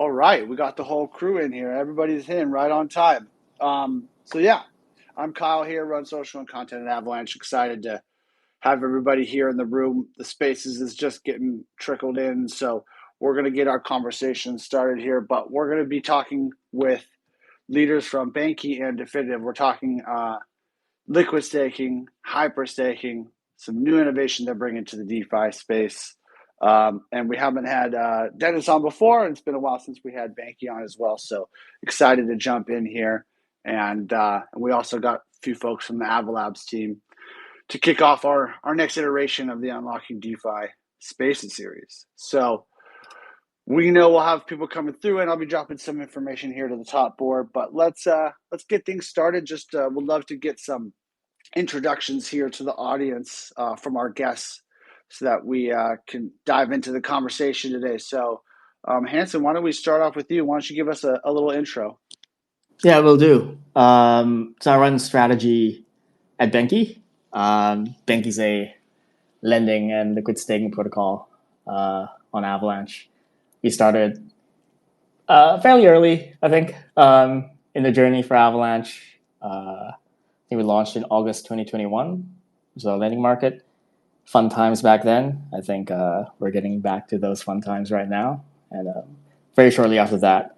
All right, we got the whole crew in here. Everybody's in right on time. So yeah, I'm Kyle here, run social and content at Avalanche. Excited to have everybody here in the room. The spaces is just getting trickled in, so we're going to get our conversation started here. But we're going to be talking with leaders from Benqi and Definitive. We're talking liquid staking, hyper staking, some new innovation they're bringing to the DeFi space. And we haven't had Dennis on before, and it's been a while since we had Benqi on as well. So excited to jump in here. And we also got a few folks from the Avalanche team to kick off our next iteration of the Unlocking DeFi Spaces series. So we know we'll have people coming through, and I'll be dropping some information here to the top board. But let's get things started. Just would love to get some introductions here to the audience from our guests, so that we can dive into the conversation today. So, Hansen, why don't we start off with you? Why don't you give us a little intro? Yeah, will do. So I run strategy at Benqi. Benqi is a lending and liquid staking protocol on Avalanche. We started fairly early, I think, in the journey for Avalanche. I think we launched in August 2021. So lending market. Fun times back then. I think we're getting back to those fun times right now. And very shortly after that,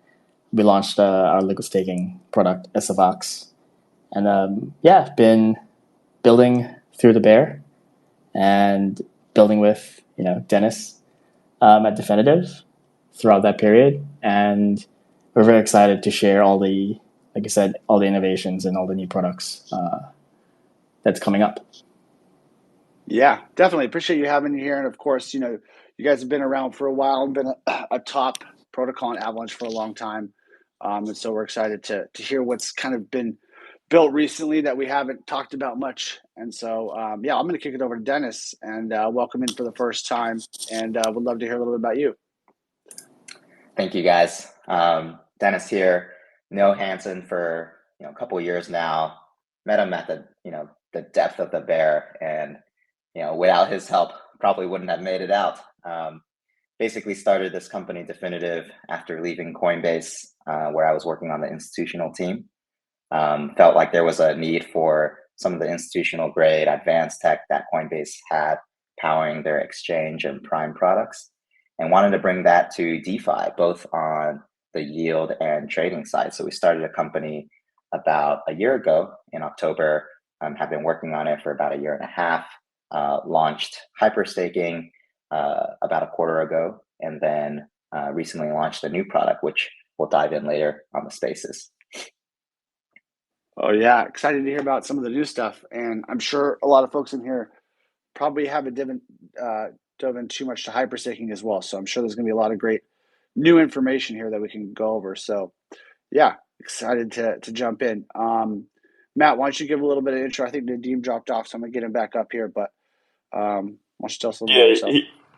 we launched our liquid staking product, SFX. And been building through the bear and building with Dennis at Definitive throughout that period. And we're very excited to share all the, like I said, all the innovations and all the new products that's coming up. Yeah, definitely. Appreciate you having you here. And of course, you guys have been around for a while and been a top protocol in Avalanche for a long time. And so we're excited to hear what's kind of been built recently that we haven't talked about much. And so, I'm going to kick it over to Dennis and welcome in for the first time. And would love to hear a little bit about you. Thank you, guys. Dennis here. Know Hansen for a couple of years now. Met him at the depth of the bear, and without his help, probably wouldn't have made it out. Basically started this company, Definitive, after leaving Coinbase, where I was working on the institutional team. Felt like there was a need for some of the institutional grade advanced tech that Coinbase had powering their exchange and prime products, and wanted to bring that to DeFi, both on the yield and trading side. So we started a company about a year ago in October, have been working on it for about a year and a half, launched Hyperstaking about a quarter ago, and then recently launched a new product, which we'll dive in later on the spaces. Oh yeah, excited to hear about some of the new stuff. And I'm sure a lot of folks in here probably haven't dove in too much to hyperstaking as well. So I'm sure there's going to be a lot of great new information here that we can go over. So yeah, excited to jump in. Matt, why don't you give a little bit of intro? I think Nadeem dropped off, so I'm going to get him back up here. But why don't you tell us a little bit about yourself?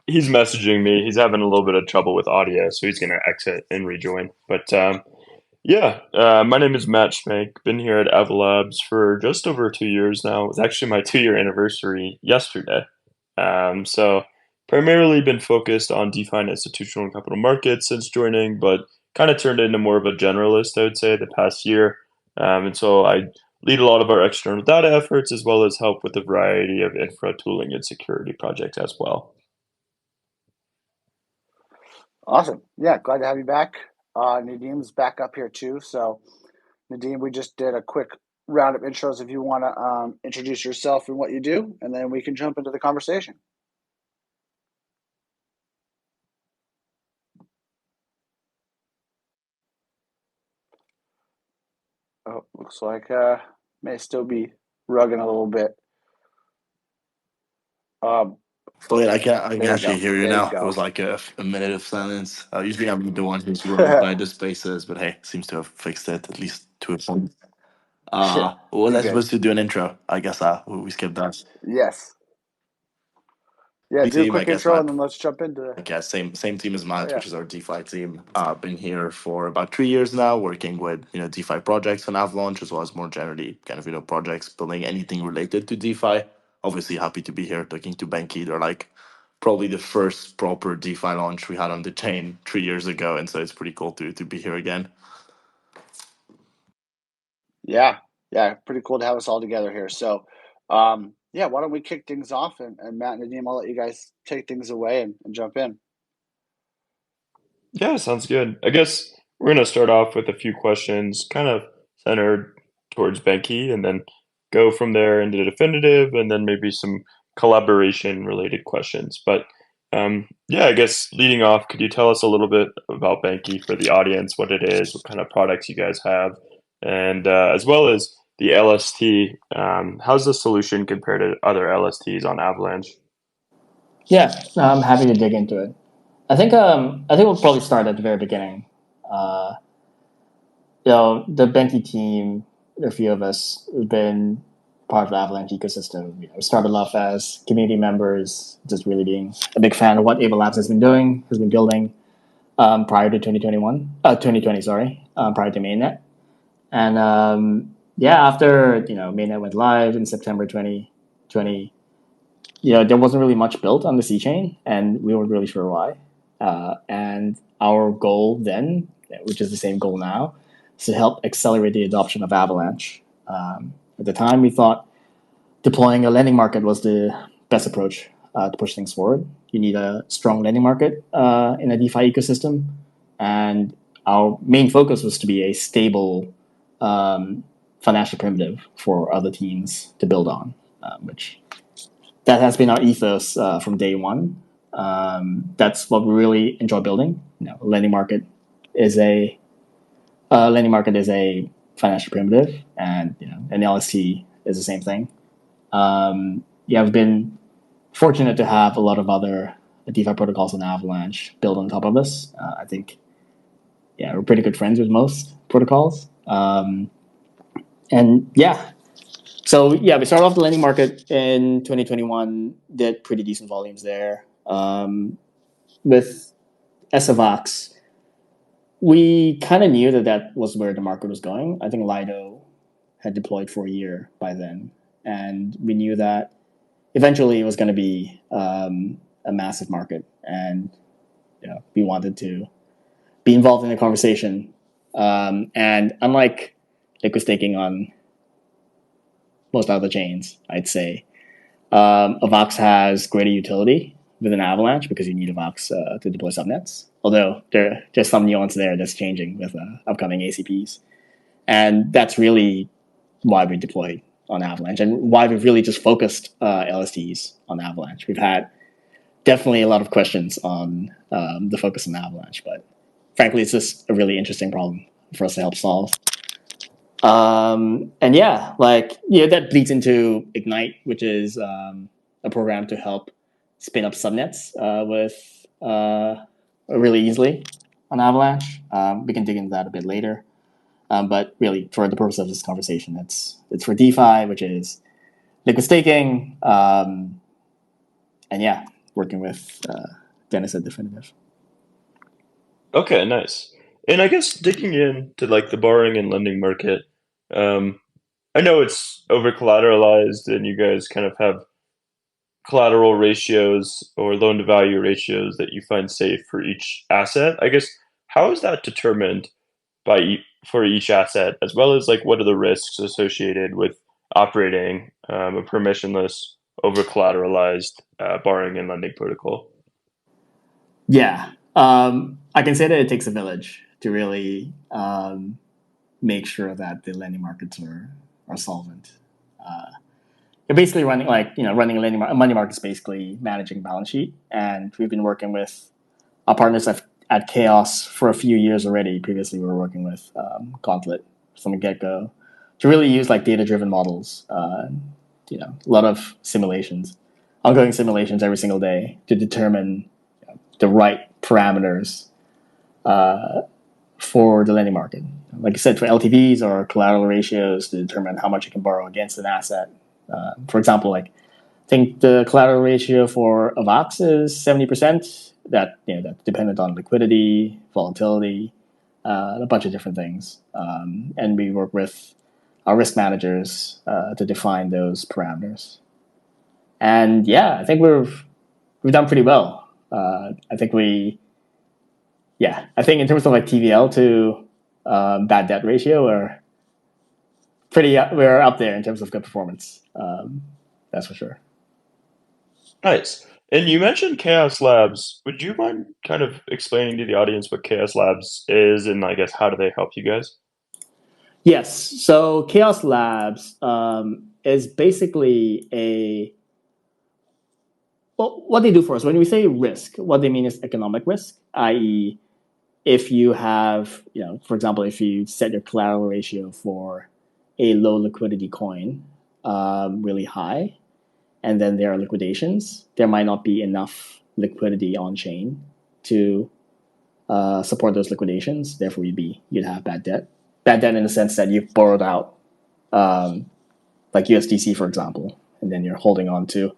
He's messaging me. He's having a little bit of trouble with audio, so he's going to exit and rejoin. But my name is Matt Schmank. Been here at Avalabs for just over 2 years now. It was actually my 2-year anniversary yesterday. So primarily been focused on DeFi and institutional and capital markets since joining, but kind of turned into more of a generalist, I would say, the past year. And so I lead a lot of our external data efforts, as well as help with a variety of infra tooling and security projects as well. Awesome. Yeah, glad to have you back. Nadeem's back up here too. So Nadeem, we just did a quick round of intros. If you want to introduce yourself and what you do, and then we can jump into the conversation. Oh, looks like may still be rugging a little bit. Wait, I can actually hear you now. It was like a minute of silence. Usually I'm the one who's ruined by the spaces, but hey, seems to have fixed it, at least to a point. Was I supposed to do an intro? I guess we skipped that. Yes. Yeah, do a quick intro Matt, and then let's jump into it. Okay, same team as Matt, which is our DeFi team. Been here for about 3 years now, working with DeFi projects on Avalanche, as well as more generally kind of projects building anything related to DeFi. Obviously happy to be here talking to Benqi. They're like probably the first proper DeFi launch we had on the chain 3 years ago, and so it's pretty cool to be here again. Yeah, pretty cool to have us all together here. So, yeah, why don't we kick things off, and Matt and Nadeem, I'll let you guys take things away and jump in. Yeah, sounds good. I guess we're going to start off with a few questions kind of centered towards Benqi and then go from there into the definitive and then maybe some collaboration related questions. But yeah, I guess leading off, could you tell us a little bit about Benqi for the audience, what it is, what kind of products you guys have, and as well as the LST, how's the solution compared to other LSTs on Avalanche? Yeah, I'm happy to dig into it. I think we'll probably start at the very beginning. The Benqi team, there are a few of us who've been part of the Avalanche ecosystem. We started off as community members, just really being a big fan of what Ava Labs has been building prior to 2020, sorry, prior to mainnet. And after mainnet went live in September 2020, there wasn't really much built on the C chain, and we weren't really sure why. And our goal then, which is the same goal now, is to help accelerate the adoption of Avalanche. At the time, we thought deploying a lending market was the best approach to push things forward. You need a strong lending market in a DeFi ecosystem, and our main focus was to be a stable financial primitive for other teams to build on, which that has been our ethos from day one. That's what we really enjoy building. Lending market is a financial primitive, and an LST is the same thing. I've been fortunate to have a lot of other DeFi protocols on Avalanche built on top of us. I think, we're pretty good friends with most protocols. So we started off the lending market in 2021, did pretty decent volumes there. With Avax, we kind of knew that was where the market was going. I think Lido had deployed for a year by then, and we knew that eventually it was going to be a massive market, and we wanted to be involved in the conversation. And unlike liquid staking on most other chains, I'd say Avax has greater utility within Avalanche because you need Avax to deploy subnets. Although there's some nuance there that's changing with upcoming ACPs, and that's really why we deployed on Avalanche and why we've really just focused LSTs on Avalanche. We've had definitely a lot of questions on the focus on Avalanche, but frankly, it's just a really interesting problem for us to help solve. That bleeds into Ignite, which is a program to help spin up subnets really easily on Avalanche. We can dig into that a bit later. But really, for the purpose of this conversation, it's for DeFi, which is liquid staking, working with Dennis at Definitive. Okay, nice. And I guess digging into the borrowing and lending market, I know it's over collateralized, and you guys kind of have collateral ratios or loan to value ratios that you find safe for each asset. I guess how is that determined for each asset, as well as what are the risks associated with operating a permissionless, over collateralized borrowing and lending protocol? Yeah, I can say that it takes a village to really make sure that the lending markets are solvent. You're basically running running a money market is basically managing balance sheet, and we've been working with our partners at Chaos for a few years already. Previously, we were working with Gauntlet from the get-go to really use data-driven models. A lot of simulations, ongoing simulations every single day to determine the right parameters for the lending market. Like I said, for LTVs or collateral ratios to determine how much you can borrow against an asset. For example, I think the collateral ratio for Avax is 70%. That's dependent on liquidity, volatility, a bunch of different things. And we work with our risk managers to define those parameters. And I think we've done pretty well. I think I think in terms of like TVL to bad debt ratio, we're up there in terms of good performance. That's for sure. Nice. And you mentioned Chaos Labs. Would you mind kind of explaining to the audience what Chaos Labs is, and I guess how do they help you guys? Yes. So Chaos Labs is basically what they do for us. When we say risk, what they mean is economic risk, i.e., if you have, for example, if you set your collateral ratio for a low liquidity coin really high, and then there are liquidations, there might not be enough liquidity on chain to support those liquidations. Therefore, you'd have bad debt. Bad debt in the sense that you've borrowed out, like USDC, for example, and then you're holding on to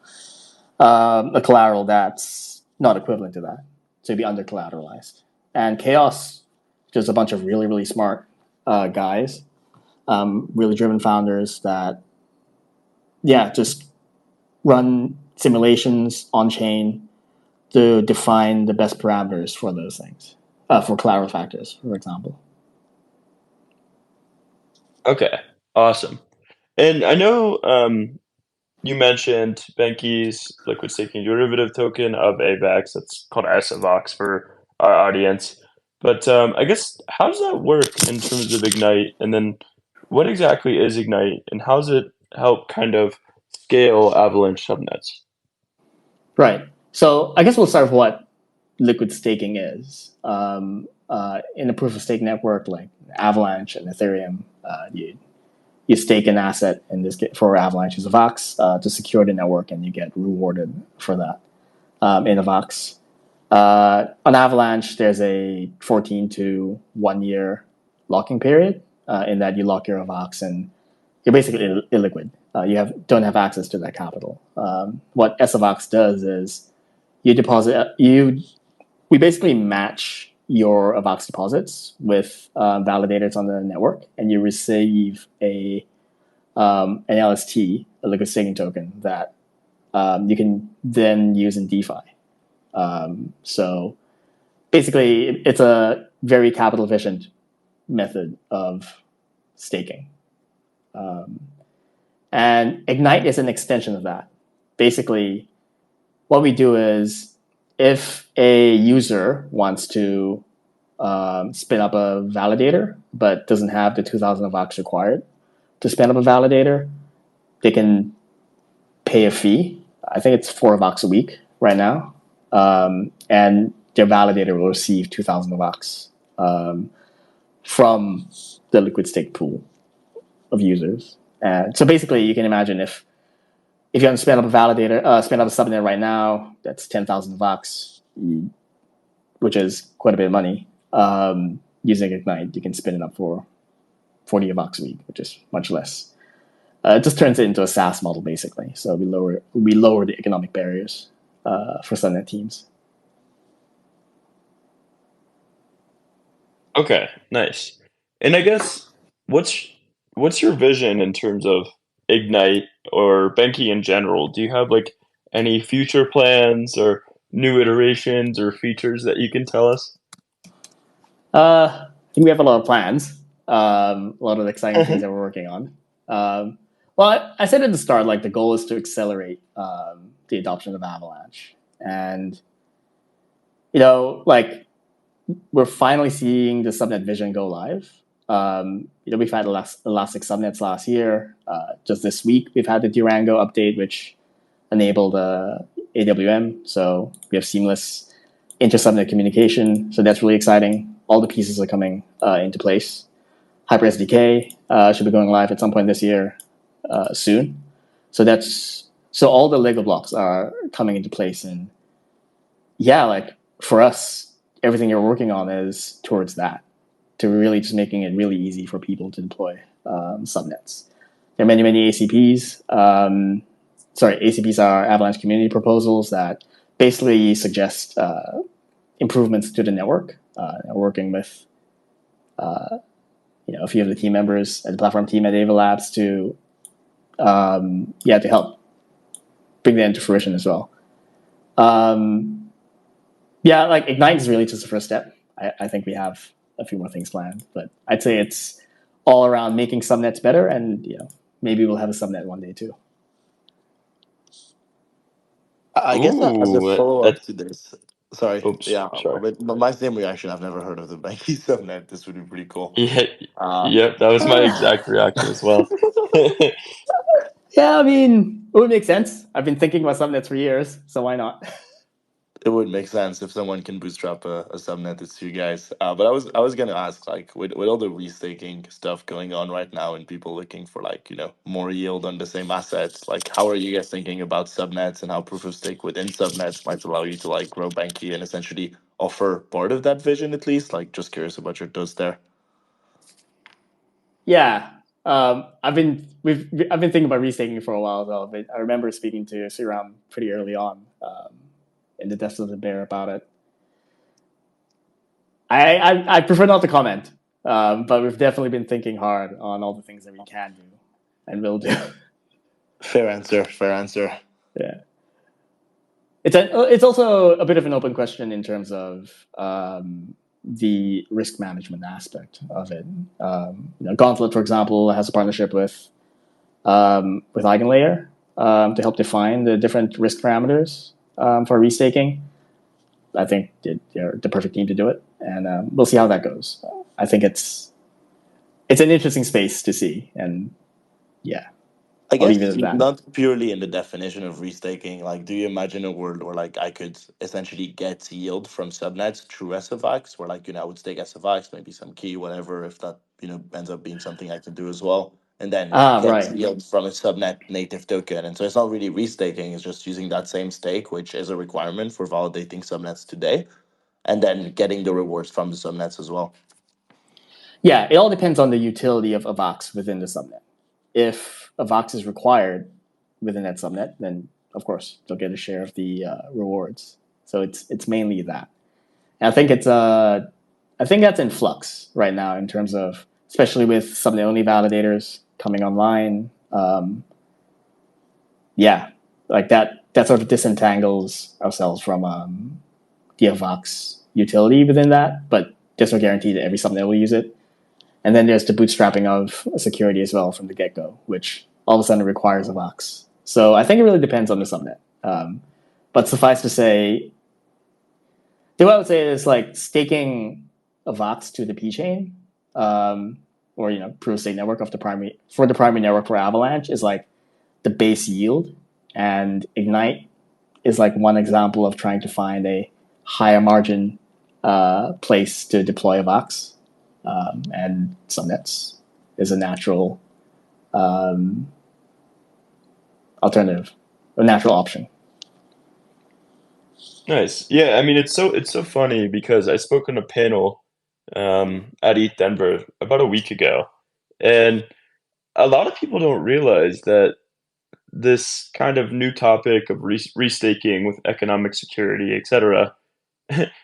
a collateral that's not equivalent to that. So you'd be under collateralized. And Chaos, just a bunch of really, really smart guys, really driven founders that, just run simulations on chain to define the best parameters for those things, for collateral factors, for example. Okay, awesome. And I know you mentioned Benqi's liquid staking derivative token of AVAX. That's called SVOX for our audience. But I guess how does that work in terms of Ignite? And then what exactly is Ignite, and how does it help kind of scale Avalanche subnets? Right. So I guess we'll start with what liquid staking is. In a proof of stake network like Avalanche and Ethereum, you stake an asset, in this case for Avalanche is a Vox, to secure the network, and you get rewarded for that in a Vox. On Avalanche, there's a 14 to 1 year locking period in that you lock your Vox and you're basically illiquid. You don't have access to that capital. What SVOX does is we basically match your Avox deposits with validators on the network, and you receive an LST, a liquid staking token that you can then use in DeFi. So basically, it's a very capital efficient method of staking. And Ignite is an extension of that. Basically, what we do is if a user wants to spin up a validator but doesn't have the 2,000 Vox required to spin up a validator, they can pay a fee. I think it's 4 Vox a week right now. And their validator will receive 2,000 Vox from the liquid stake pool of users. And so basically, you can imagine if you want to spin up a validator, spin up a subnet right now, that's 10,000 Vox, which is quite a bit of money. Using Ignite, you can spin it up for 40 Vox a week, which is much less. It just turns it into a SaaS model, basically. So we lower the economic barriers for subnet teams. Okay, nice. And I guess what's your vision in terms of Ignite or Benqi in general? Do you have like any future plans or new iterations or features that you can tell us? I think we have a lot of plans, a lot of exciting things that we're working on. Well, I said at the start, like the goal is to accelerate the adoption of Avalanche, and like we're finally seeing the subnet vision go live. We've had Elastic subnets last year. Just this week, we've had the Durango update, which enabled AWM. So we have seamless inter-subnet communication. So that's really exciting. All the pieces are coming into place. HyperSDK should be going live at some point this year, soon. So all the Lego blocks are coming into place, and like for us, everything you're working on is towards that, to really just making it really easy for people to deploy subnets. There are many ACPs. ACPs are Avalanche community proposals that basically suggest improvements to the network. Working with a few of the team members at the platform team at Ava Labs to help bring that into fruition as well. Yeah, like Ignite is really just the first step. I think we have a few more things planned, but I'd say it's all around making subnets better, and maybe we'll have a subnet one day too. I guess as a Ooh, follow-up to this, sorry, oops, yeah, sorry. but my same reaction. I've never heard of the Benqi subnet. This would be pretty cool. Yeah, Uh, yep, that was my exact reaction as well. Yeah, I mean, it would make sense. I've been thinking about subnets for years, so why not? it would make sense if someone can bootstrap a subnet. It's you guys. But I was gonna ask, like, with all the restaking stuff going on right now and people looking for, like, more yield on the same assets, like, how are you guys thinking about subnets and how proof of stake within subnets might allow you to, like, grow Benqi and essentially offer part of that vision, at least? Like, just curious about your thoughts there. Yeah, I've been thinking about restaking for a while though. But I remember speaking to Sriram pretty early on in the depths of the bear about it. I prefer not to comment, but we've definitely been thinking hard on all the things that we can do and will do. Fair answer. Fair answer. Yeah, it's also a bit of an open question in terms of the risk management aspect of it. Gauntlet, for example, has a partnership with Eigenlayer to help define the different risk parameters for restaking. I think they're the perfect team to do it, and we'll see how that goes. I think it's an interesting space to see, and yeah, I I'll leave it guess at that. not purely in the definition of restaking. Like, do you imagine a world where, like, I could essentially get yield from subnets through SFX, where, like, I would stake SFX, maybe some key, whatever, if that, ends up being something I can do as well, and then get Right. yield from a subnet native token. And so it's not really restaking, it's just using that same stake, which is a requirement for validating subnets today, and then getting the rewards from the subnets as well. Yeah, it all depends on the utility of a Vox within the subnet. If a Vox is required within that subnet, then of course they'll get a share of the rewards. So it's mainly that. And I think that's in flux right now in terms of, especially with subnet only validators coming online. Like that sort of disentangles ourselves from the Vox utility within that, but there's no guarantee that every subnet will use it. And then there's the bootstrapping of security as well from the get-go, which all of a sudden requires a Vox. So I think it really depends on the subnet. But suffice to say, the way I would say is like staking a Vox to the P chain, or proof of stake network of the primary network for Avalanche is like the base yield, and Ignite is like one example of trying to find a higher margin place to deploy a Vox. And subnets is a natural alternative, a natural option. Nice. Yeah, I mean it's so funny because I spoke on a panel at ETH Denver about a week ago, and a lot of people don't realize that this kind of new topic of restaking with economic security, etc.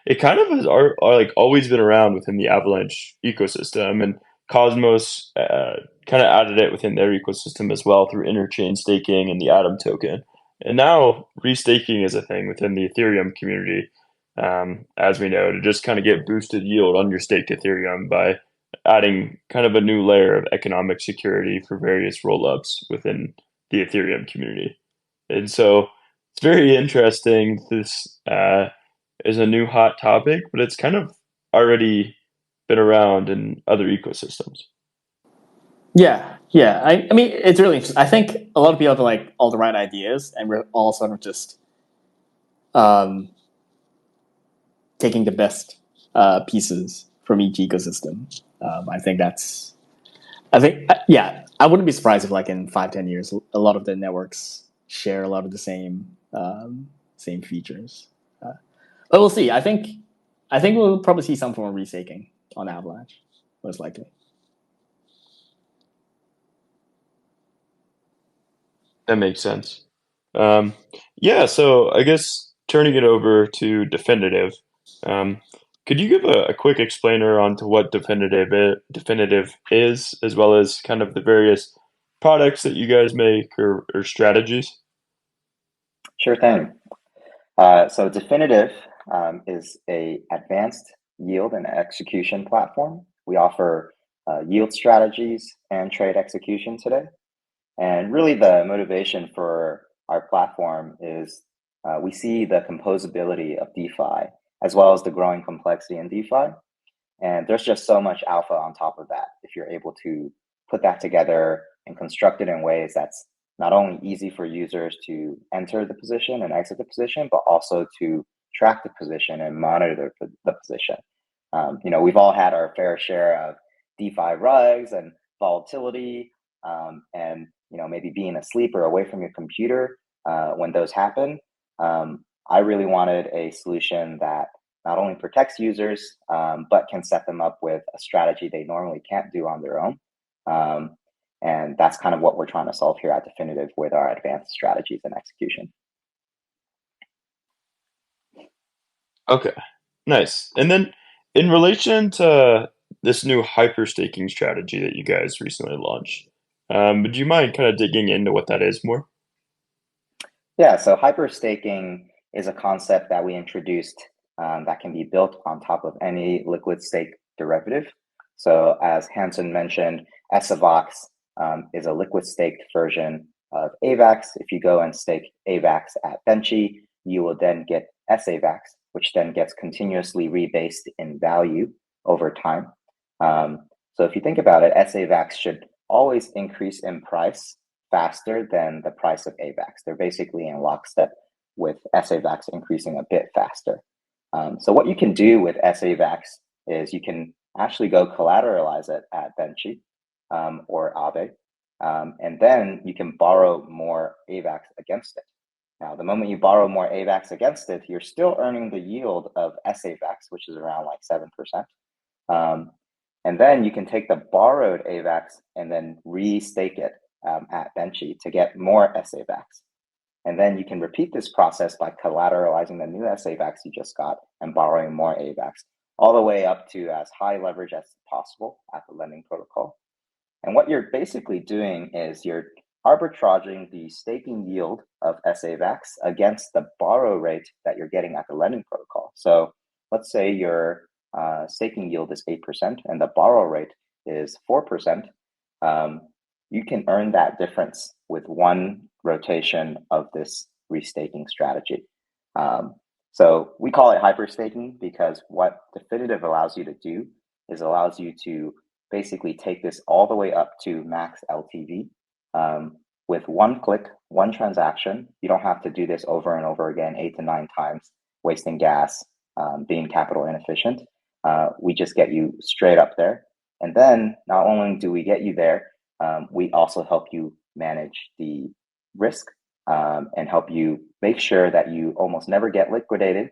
It kind of has are like always been around within the Avalanche ecosystem, and Cosmos kind of added it within their ecosystem as well through interchain staking and the Atom token. And now restaking is a thing within the Ethereum community, as we know, to just kind of get boosted yield on your staked Ethereum by adding kind of a new layer of economic security for various rollups within the Ethereum community. And so it's very interesting. This is a new hot topic, but it's kind of already been around in other ecosystems. Yeah. I mean, it's really interesting. I think a lot of people have like all the right ideas, and we're all sort of just taking the best pieces from each ecosystem. I wouldn't be surprised if like in 5-10 years, a lot of the networks share a lot of the same features. But we'll see. I think we'll probably see some form of restaking on Avalanche, most likely. That makes sense. Yeah, so I guess turning it over to Definitive, could you give a quick explainer onto what Definitive is, as well as kind of the various products that you guys make or strategies? Sure thing. So Definitive is a advanced yield and execution platform. We offer yield strategies and trade execution today. And really the motivation for our platform is we see the composability of DeFi as well as the growing complexity in DeFi. And there's just so much alpha on top of that if you're able to put that together and construct it in ways that's not only easy for users to enter the position and exit the position, but also to track the position and monitor the position. We've all had our fair share of DeFi rugs and volatility, and maybe being asleep or away from your computer when those happen. I really wanted a solution that not only protects users, but can set them up with a strategy they normally can't do on their own. And that's kind of what we're trying to solve here at Definitive with our advanced strategies and execution. Okay, nice. And then in relation to this new hyperstaking strategy that you guys recently launched, would you mind kind of digging into what that is more? Yeah, so hyperstaking is a concept that we introduced that can be built on top of any liquid stake derivative. So as Hansen mentioned, SAVAX is a liquid staked version of AVAX. If you go and stake AVAX at Benqi, you will then get SAVAX, which then gets continuously rebased in value over time. So if you think about it, SAVAX should always increase in price faster than the price of AVAX. They're basically in lockstep with SAVAX increasing a bit faster. So what you can do with SAVAX is you can actually go collateralize it at Benqi or Aave, and then you can borrow more AVAX against it. Now, the moment you borrow more AVAX against it, you're still earning the yield of SAVAX, which is around like 7%. And then you can take the borrowed AVAX and then restake it at Benqi to get more SAVAX. And then you can repeat this process by collateralizing the new SAVAX you just got and borrowing more AVAX, all the way up to as high leverage as possible at the lending protocol. And what you're basically doing is you're arbitraging the staking yield of SAVAX against the borrow rate that you're getting at the lending protocol. So let's say your staking yield is 8% and the borrow rate is 4%. You can earn that difference with one rotation of this restaking strategy. So we call it hyperstaking because what Definitive allows you to do is allows you to basically take this all the way up to max LTV with one click, one transaction. You don't have to do this over and over again, 8 to 9 times, wasting gas, being capital inefficient. We just get you straight up there. And then not only do we get you there, we also help you manage the risk and help you make sure that you almost never get liquidated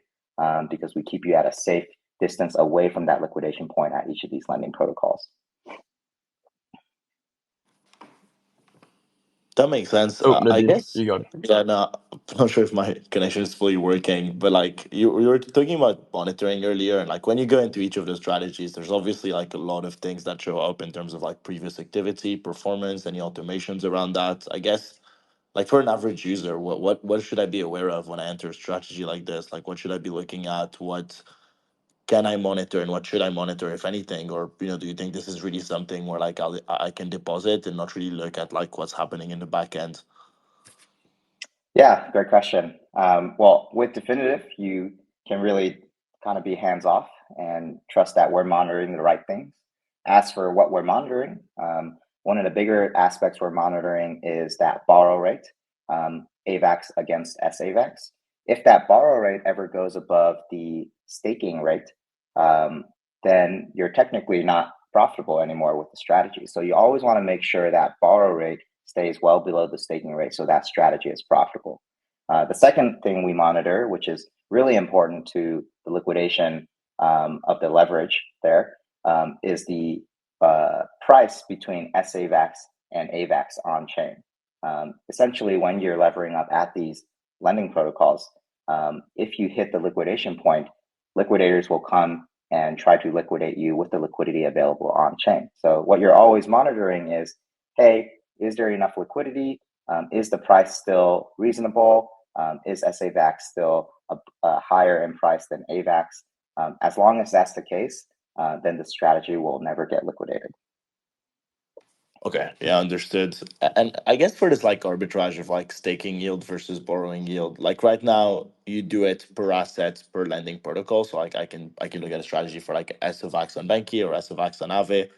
because we keep you at a safe distance away from that liquidation point at each of these lending protocols. That makes sense. Oh, I Nadeem, guess. you got it. Yeah, no, I'm not sure if my connection is fully working, but like you were talking about monitoring earlier, and like when you go into each of the strategies, there's obviously like a lot of things that show up in terms of like previous activity, performance, any automations around that. I guess like for an average user, what should I be aware of when I enter a strategy like this? Like what should I be looking at? What can I monitor and what should I monitor, if anything? Or do you think this is really something where like I can deposit and not really look at like what's happening in the back end? Yeah, great question. Well, with Definitive, you can really kind of be hands off and trust that we're monitoring the right things. As for what we're monitoring, one of the bigger aspects we're monitoring is that borrow rate, AVAX against SAVAX. If that borrow rate ever goes above the staking rate, then you're technically not profitable anymore with the strategy. So you always want to make sure that borrow rate stays well below the staking rate so that strategy is profitable. The second thing we monitor, which is really important to the liquidation of the leverage there, is the price between SAVAX and AVAX on chain. Essentially, when you're levering up at these lending protocols, if you hit the liquidation point, liquidators will come and try to liquidate you with the liquidity available on chain. So what you're always monitoring is, hey, is there enough liquidity? Is the price still reasonable? Is SAVAX still higher in price than AVAX? As long as that's the case, then the strategy will never get liquidated. Okay, yeah, understood. And I guess for this like arbitrage of like staking yield versus borrowing yield, like right now you do it per asset per lending protocol. So like I can look at a strategy for like SOVAX on Benqi or SOVAX on Aave.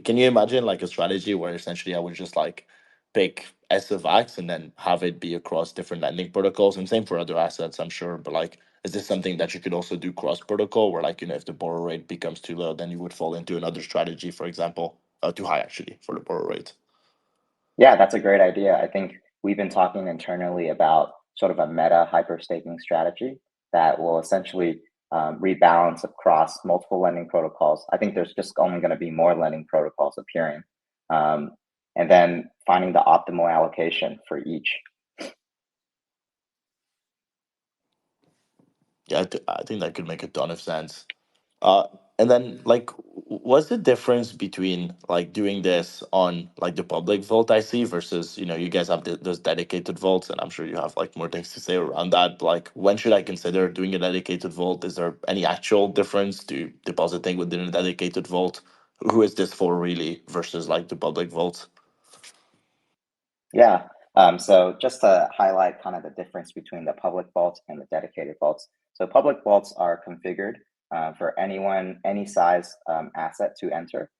Can you imagine like a strategy where essentially I would just like pick SOVAX and then have it be across different lending protocols, and same for other assets, I'm sure. But like, is this something that you could also do cross protocol, where like if the borrow rate becomes too low, then you would fall into another strategy, for example? Too high actually for the borrow rate. Yeah, that's a great idea. I think we've been talking internally about sort of a meta hyperstaking strategy that will essentially rebalance across multiple lending protocols. I think there's just only going to be more lending protocols appearing, and then finding the optimal allocation for each. Yeah, I think that could make a ton of sense. And then like, what's the difference between like doing this on like the public vault I see versus you guys have those dedicated vaults, and I'm sure you have like more things to say around that. But, like, when should I consider doing a dedicated vault? Is there any actual difference to depositing within a dedicated vault? Who is this for really versus like the public vault? Yeah. So just to highlight kind of the difference between the public vaults and the dedicated vaults. So public vaults are configured for anyone, any size asset to enter.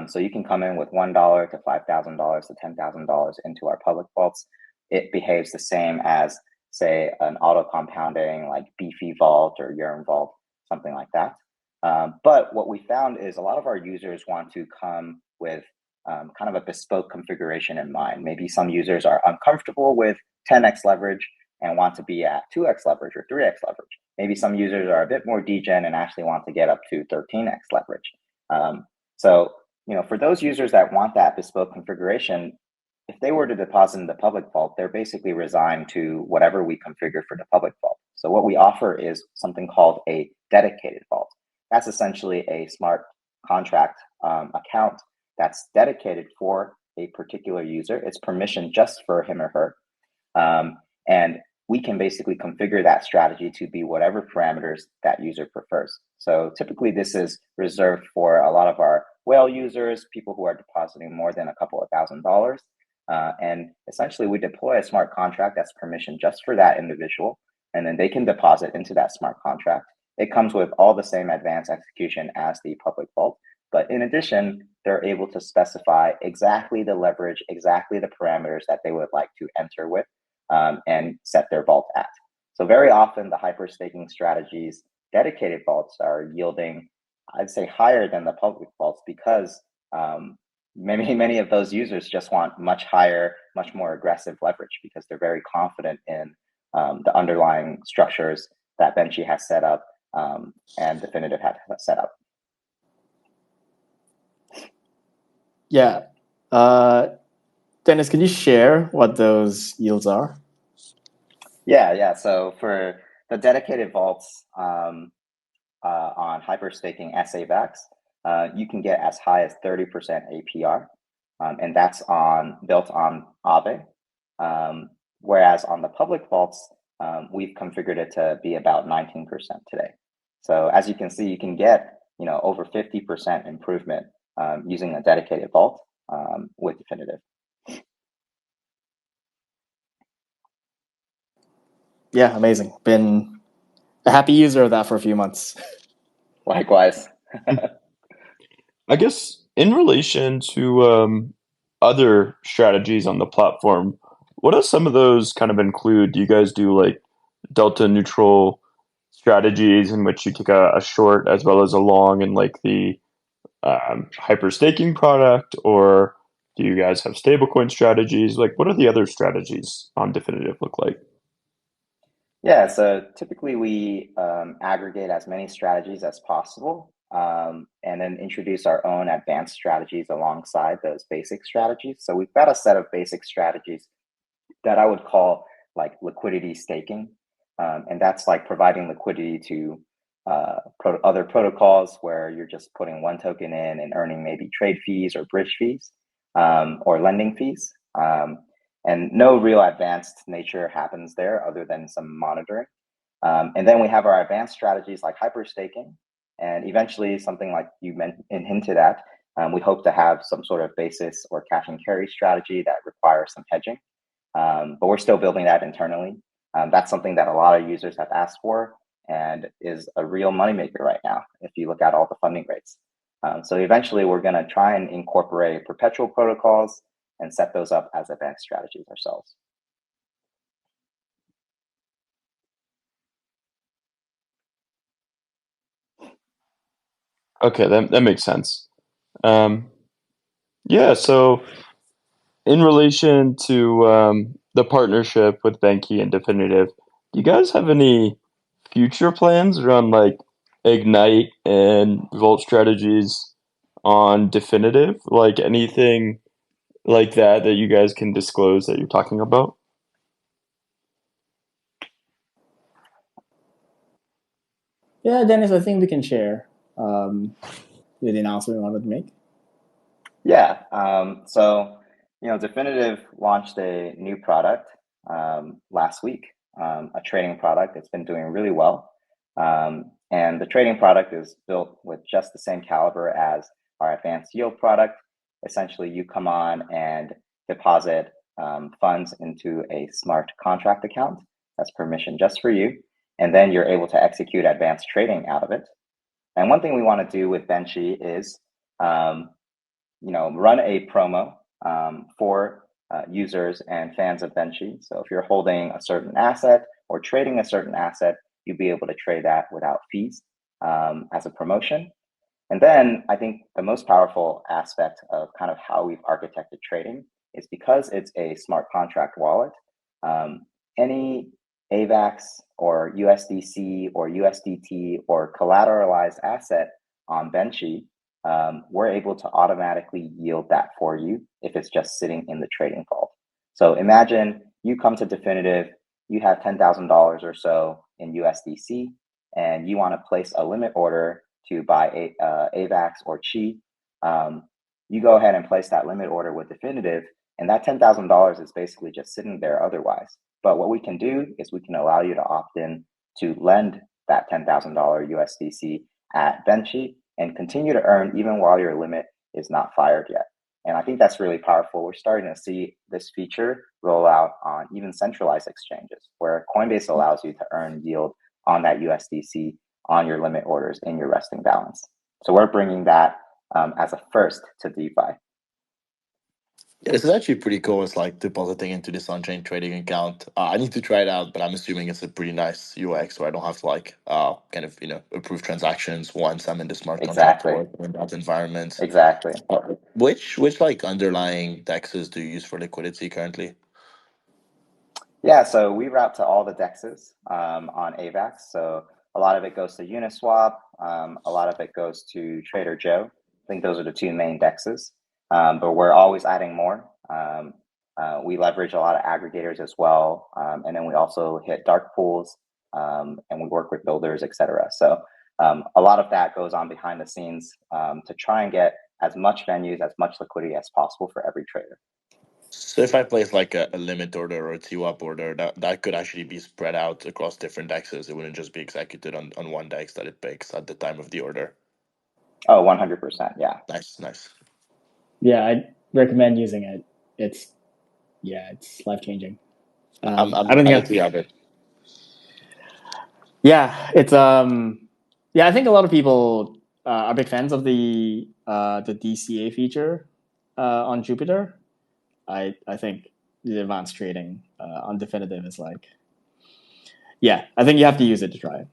So you can come in with $1 to $5,000 to $10,000 into our public vaults. It behaves the same as, say, an auto compounding like Beefy Vault or Urine Vault, something like that. But what we found is a lot of our users want to come with kind of a bespoke configuration in mind. Maybe some users are uncomfortable with 10x leverage and want to be at 2x leverage or 3x leverage. Maybe some users are a bit more degen and actually want to get up to 13x leverage. So, for those users that want that bespoke configuration, if they were to deposit in the public vault, they're basically resigned to whatever we configure for the public vault. So what we offer is something called a dedicated vault. That's essentially a smart contract account that's dedicated for a particular user. It's permission just for him or her. And we can basically configure that strategy to be whatever parameters that user prefers. So typically this is reserved for a lot of our whale users, people who are depositing more than a couple of $1,000s. And essentially we deploy a smart contract that's permission just for that individual, and then they can deposit into that smart contract. It comes with all the same advanced execution as the public vault. But in addition, they're able to specify exactly the leverage, exactly the parameters that they would like to enter with, and set their vault at. So very often the hyperstaking strategies, dedicated vaults are yielding, I'd say, higher than the public vaults because many of those users just want much higher, much more aggressive leverage because they're very confident in the underlying structures that Benqi has set up and Definitive has set up. Yeah. Dennis, can you share what those yields are? Yeah. So for the dedicated vaults on hyperstaking SAVAX, you can get as high as 30% APR, and that's built on Aave. Whereas on the public vaults, we've configured it to be about 19% today. So as you can see, you can get over 50% improvement using a dedicated vault with Definitive. Yeah, amazing. Been a happy user of that for a few months. Likewise. I guess in relation to other strategies on the platform, what do some of those kind of include? Do you guys do like delta neutral strategies in which you take a short as well as a long in like the hyper staking product, or do you guys have stablecoin strategies? Like, what are the other strategies on Definitive look like? Yeah, so typically we aggregate as many strategies as possible, and then introduce our own advanced strategies alongside those basic strategies. So we've got a set of basic strategies that I would call like liquidity staking. And that's like providing liquidity to other protocols where you're just putting one token in and earning maybe trade fees or bridge fees or lending fees. And no real advanced nature happens there other than some monitoring. And then we have our advanced strategies like hyperstaking, and eventually something like you hinted at, we hope to have some sort of basis or cash and carry strategy that requires some hedging. But we're still building that internally. That's something that a lot of users have asked for and is a real moneymaker right now if you look at all the funding rates. So eventually we're going to try and incorporate perpetual protocols and set those up as advanced strategies ourselves. Okay, that makes sense. Yeah, so in relation to the partnership with Benqi and Definitive, do you guys have any future plans around like Ignite and Vault strategies on Definitive? Like anything like that you guys can disclose that you're talking about? Yeah, Dennis, I think we can share the announcement we wanted to make. Yeah. So, Definitive launched a new product last week, a trading product. It's been doing really well. And the trading product is built with just the same caliber as our advanced yield product. Essentially, you come on and deposit funds into a smart contract account that's permissioned just for you. And then you're able to execute advanced trading out of it. And one thing we want to do with Benqi is run a promo for users and fans of Benqi. So if you're holding a certain asset or trading a certain asset, you'll be able to trade that without fees as a promotion. And then I think the most powerful aspect of kind of how we've architected trading is because it's a smart contract wallet, any AVAX or USDC or USDT or collateralized asset on Benqi, we're able to automatically yield that for you if it's just sitting in the trading vault. So imagine you come to Definitive, you have $10,000 or so in USDC, and you want to place a limit order to buy AVAX or Qi. You go ahead and place that limit order with Definitive, and that $10,000 is basically just sitting there otherwise. But what we can do is we can allow you to opt in to lend that $10,000 USDC at Benqi and continue to earn even while your limit is not fired yet. And I think that's really powerful. We're starting to see this feature roll out on even centralized exchanges where Coinbase allows you to earn yield on that USDC on your limit orders in your resting balance. So we're bringing that as a first to DeFi. Yeah, this is actually pretty cool. It's like depositing into this on-chain trading account. I need to try it out, but I'm assuming it's a pretty nice UX where I don't have to kind of approve transactions once I'm in the smart contract or in that environment. Exactly. Which like underlying DEXs do you use for liquidity currently? Yeah, so we route to all the DEXs on AVAX. So a lot of it goes to Uniswap. A lot of it goes to Trader Joe. I think those are the two main DEXs. But we're always adding more. We leverage a lot of aggregators as well. And then we also hit dark pools and we work with builders, etc. So a lot of that goes on behind the scenes to try and get as much venues, as much liquidity as possible for every trader. So if I place like a limit order or a TWAP order, that could actually be spread out across different DEXs. It wouldn't just be executed on one DEX that it picks at the time of the order. Oh, 100%. Yeah. Nice. Yeah, I recommend using it. It's life-changing. I don't think I have it. Yeah, it's I think a lot of people are big fans of the DCA feature on Jupiter. I think the advanced trading on Definitive is like, I think you have to use it to try it.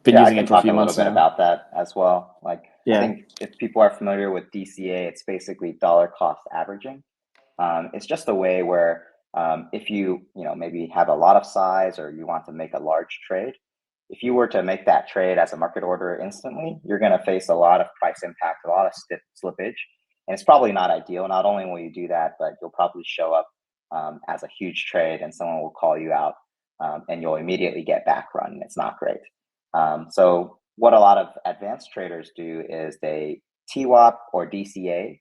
Been using it for a few months now. I can talk a little bit about that as well. I think if people are familiar with DCA, it's basically dollar cost averaging. It's just a way where if you maybe have a lot of size or you want to make a large trade, if you were to make that trade as a market order instantly, you're going to face a lot of price impact, a lot of slippage. And it's probably not ideal. Not only will you do that, but you'll probably show up as a huge trade and someone will call you out and you'll immediately get back run. It's not great. So what a lot of advanced traders do is they TWAP or DCA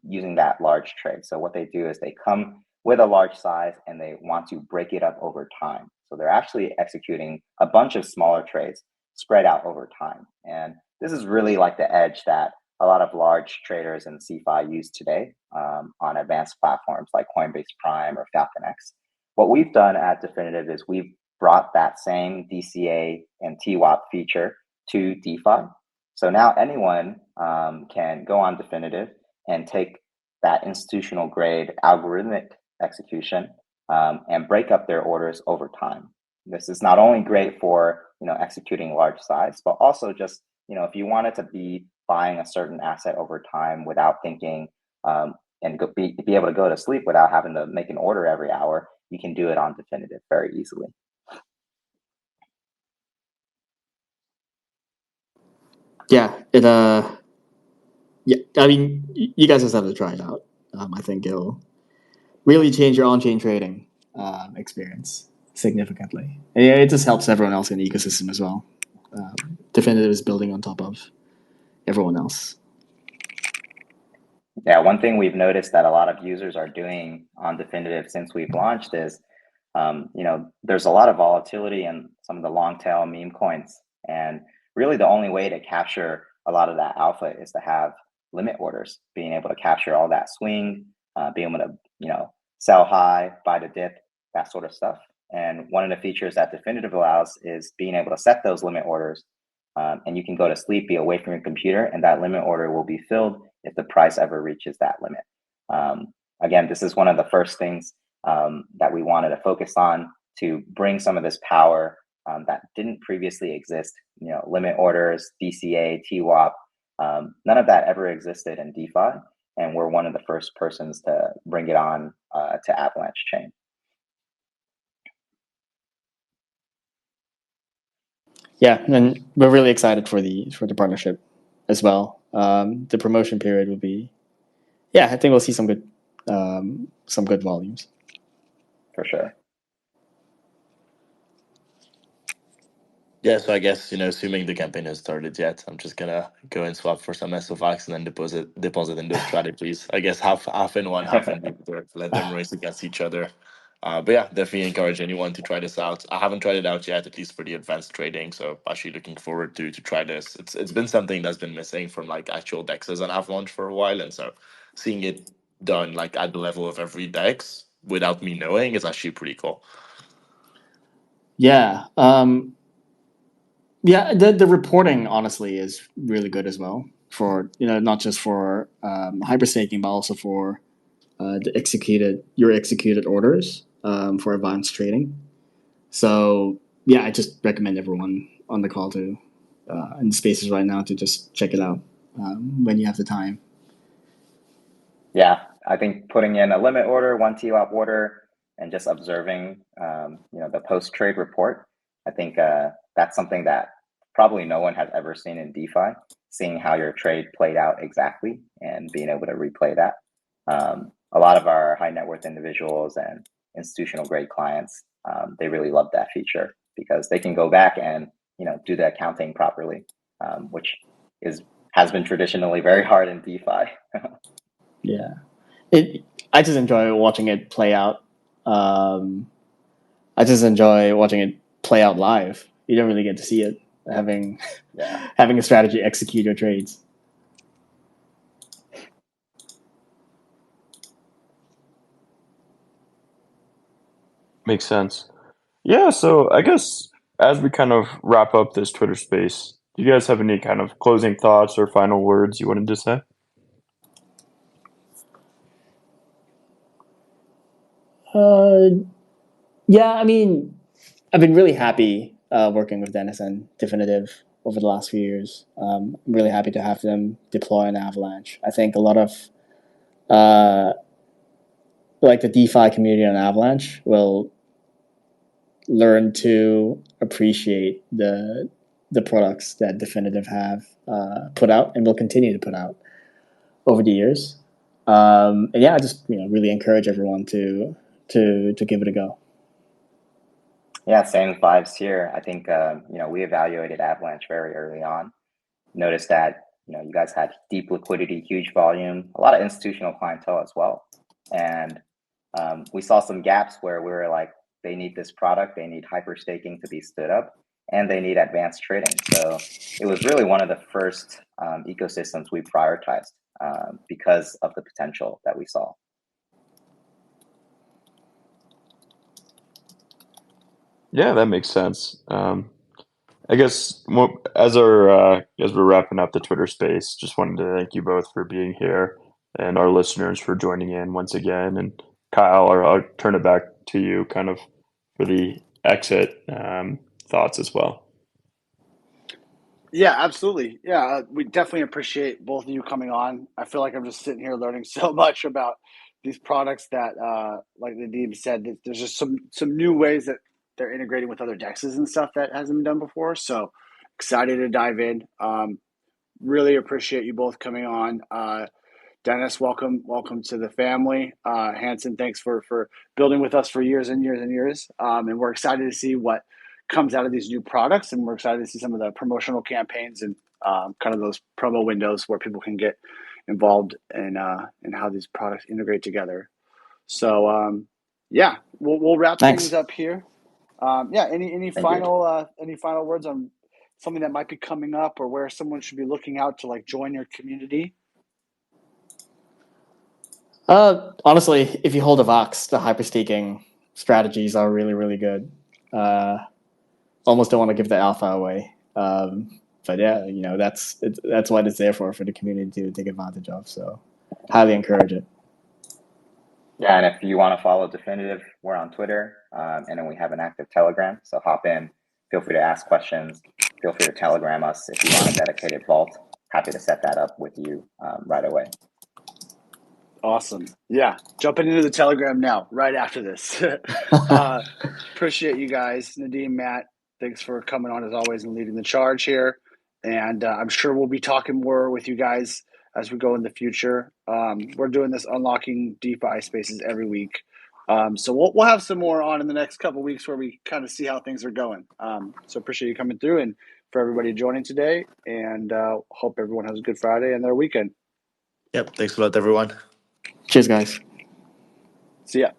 using that large trade. So what they do is they come with a large size and they want to break it up over time. So they're actually executing a bunch of smaller trades spread out over time. And this is really like the edge that a lot of large traders in CeFi use today on advanced platforms like Coinbase Prime or FalconX. What we've done at Definitive is we've brought that same DCA and TWAP feature to DeFi. So now anyone can go on Definitive and take that institutional grade algorithmic execution and break up their orders over time. This is not only great for executing large size, but also just if you wanted to be buying a certain asset over time without thinking and be able to go to sleep without having to make an order every hour, you can do it on Definitive very easily. Yeah, yeah, I mean, you guys just have to try it out. I think it'll really change your on-chain trading experience significantly. And yeah, it just helps everyone else in the ecosystem as well. Definitive is building on top of everyone else. Yeah, one thing we've noticed that a lot of users are doing on Definitive since we've launched is, there's a lot of volatility in some of the long tail meme coins. And really the only way to capture a lot of that alpha is to have limit orders, being able to capture all that swing, being able to, sell high, buy the dip, that sort of stuff. And one of the features that Definitive allows is being able to set those limit orders. And you can go to sleep, be away from your computer, and that limit order will be filled if the price ever reaches that limit. Again, this is one of the first things that we wanted to focus on to bring some of this power that didn't previously exist. Limit orders, DCA, TWAP, none of that ever existed in DeFi, and we're one of the first persons to bring it on to Avalanche chain. Yeah, and we're really excited for the partnership as well. The promotion period will be, I think we'll see some good volumes for sure. Yeah, so I guess assuming the campaign has started yet, I'm just gonna go and swap for some SOFAX and then deposit in those strategies. I guess half in one, half in the other. Let them race against each other. But yeah, definitely encourage anyone to try this out. I haven't tried it out yet, at least for the advanced trading. So actually looking forward to try this. It's been something that's been missing from like actual dexes on Avalanche for a while, and so seeing it done like at the level of every dex without me knowing is actually pretty cool. Yeah. Yeah, the reporting honestly is really good as well for not just for hyperstaking but also for your executed orders for advanced trading. So yeah, I just recommend everyone on the call to in the spaces right now to just check it out when you have the time. Yeah, I think putting in a limit order, one TWAP order, and just observing, the post-trade report, I think that's something that probably no one has ever seen in DeFi, seeing how your trade played out exactly and being able to replay that. A lot of our high net worth individuals and institutional grade clients, they really love that feature because they can go back and do the accounting properly, which has been traditionally very hard in DeFi. Yeah, I just enjoy watching it play out. I just enjoy watching it play out live. You don't really get to see it having a strategy execute your trades. Makes sense. Yeah, so I guess as we kind of wrap up this Twitter space, do you guys have any kind of closing thoughts or final words you wanted to say? Yeah, I mean, I've been really happy working with Dennis and Definitive over the last few years. I'm really happy to have them deploy on Avalanche. I think a lot of like the DeFi community on Avalanche will learn to appreciate the products that Definitive have put out and will continue to put out over the years. And yeah, I just really encourage everyone to give it a go. Yeah, same vibes here. I think we evaluated Avalanche very early on. Noticed that you guys had deep liquidity, huge volume, a lot of institutional clientele as well, and we saw some gaps where we were like, they need this product, they need hyperstaking to be stood up, and they need advanced trading. So it was really one of the first ecosystems we prioritized because of the potential that we saw. Yeah, that makes sense. I guess as we're wrapping up the Twitter space, just wanted to thank you both for being here and our listeners for joining in once again. And Kyle, I'll turn it back to you kind of for the exit thoughts as well. Yeah, absolutely. Yeah, we definitely appreciate both of you coming on. I feel like I'm just sitting here learning so much about these products that, like Nadeem said, that there's just some new ways that they're integrating with other DEXs and stuff that hasn't been done before. So excited to dive in. Really appreciate you both coming on. Dennis, welcome to the family. Hansen, thanks for building with us for years and years and years. And we're excited to see what comes out of these new products, and we're excited to see some of the promotional campaigns and kind of those promo windows where people can get involved in how these products integrate together. So yeah, we'll wrap things up here. Yeah, any final words on something that might be coming up or where someone should be looking out to like join your community? Honestly, if you hold a Vox, the hyperstaking strategies are really, really good. Almost don't want to give the alpha away. But yeah, that's what it's there for the community to take advantage of. So highly encourage it. Yeah, and if you want to follow Definitive, we're on Twitter, and then we have an active Telegram. So hop in, feel free to ask questions, feel free to Telegram us if you want a dedicated vault. Happy to set that up with you right away. Awesome. Yeah, jumping into the Telegram now, right after this. Appreciate you guys. Nadeem, Matt, thanks for coming on as always and leading the charge here. And I'm sure we'll be talking more with you guys as we go in the future. We're doing this Unlocking DeFi Spaces every week. So we'll have some more on in the next couple of weeks where we kind of see how things are going. So appreciate you coming through and for everybody joining today. And hope everyone has a good Friday and their weekend. Yep. Thanks a lot, everyone. Cheers, guys. See ya.